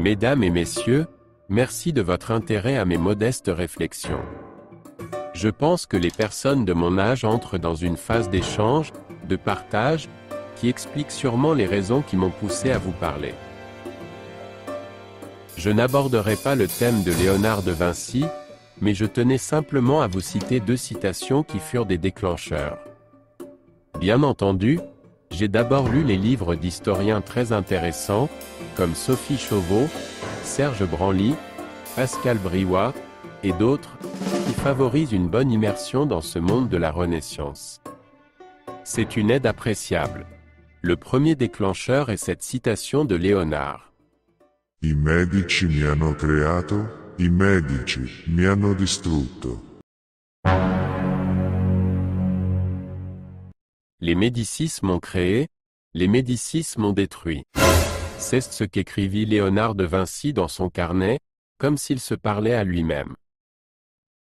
Mesdames et messieurs, merci de votre intérêt à mes modestes réflexions. Je pense que les personnes de mon âge entrent dans une phase d'échange, de partage, qui explique sûrement les raisons qui m'ont poussé à vous parler. Je n'aborderai pas le thème de Léonard de Vinci, mais je tenais simplement à vous citer 2 citations qui furent des déclencheurs. Bien entendu, j'ai d'abord lu les livres d'historiens très intéressants, comme Sophie Chauveau, Serge Branly, Pascal Briouat, et d'autres, qui favorisent une bonne immersion dans ce monde de la Renaissance. C'est une aide appréciable. Le premier déclencheur est cette citation de Léonard. I medici mi hanno creato, i medici mi hanno distrutto. Les Médicis m'ont créé, les Médicis m'ont détruit. C'est ce qu'écrivit Léonard de Vinci dans son carnet, comme s'il se parlait à lui-même.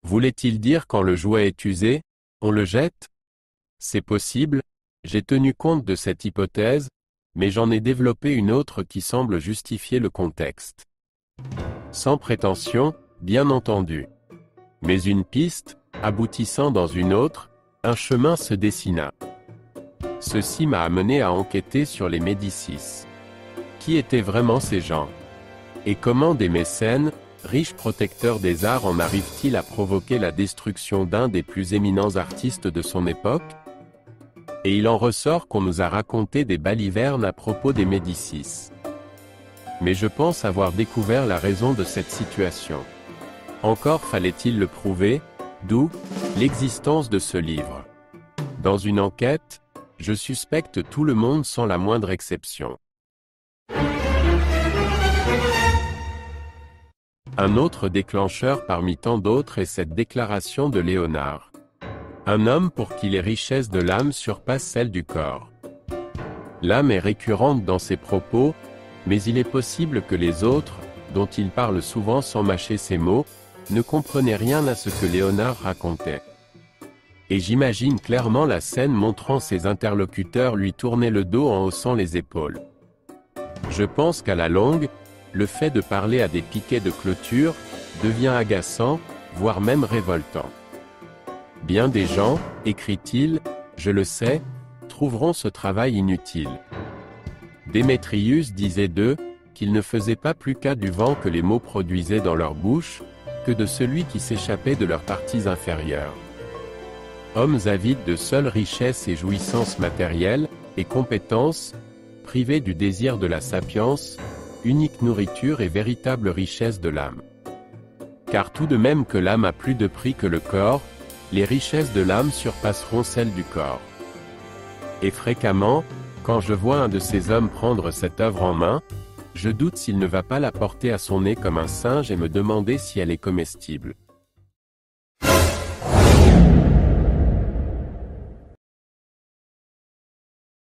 Voulait-il dire quand le jouet est usé, on le jette? C'est possible, j'ai tenu compte de cette hypothèse, mais j'en ai développé une autre qui semble justifier le contexte. Sans prétention, bien entendu. Mais une piste, aboutissant dans une autre, un chemin se dessina. Ceci m'a amené à enquêter sur les Médicis. Qui étaient vraiment ces gens? Et comment des mécènes, riches protecteurs des arts en arrivent-ils à provoquer la destruction d'un des plus éminents artistes de son époque? Et il en ressort qu'on nous a raconté des balivernes à propos des Médicis. Mais je pense avoir découvert la raison de cette situation. Encore fallait-il le prouver, d'où l'existence de ce livre. Dans une enquête, je suspecte tout le monde sans la moindre exception. Un autre déclencheur parmi tant d'autres est cette déclaration de Léonard. Un homme pour qui les richesses de l'âme surpassent celles du corps. L'âme est récurrente dans ses propos, mais il est possible que les autres, dont il parle souvent sans mâcher ses mots, ne comprenaient rien à ce que Léonard racontait. Et j'imagine clairement la scène montrant ses interlocuteurs lui tourner le dos en haussant les épaules. Je pense qu'à la longue, le fait de parler à des piquets de clôture devient agaçant, voire même révoltant. Bien des gens, écrit-il, je le sais, trouveront ce travail inutile. Démétrius disait d'eux, qu'ils ne faisaient pas plus cas du vent que les mots produisaient dans leur bouche, que de celui qui s'échappait de leurs parties inférieures. Hommes avides de seules richesses et jouissances matérielles, et compétences, privés du désir de la sapience, unique nourriture et véritable richesse de l'âme. Car tout de même que l'âme a plus de prix que le corps, les richesses de l'âme surpasseront celles du corps. Et fréquemment, quand je vois un de ces hommes prendre cette œuvre en main, je doute s'il ne va pas la porter à son nez comme un singe et me demander si elle est comestible.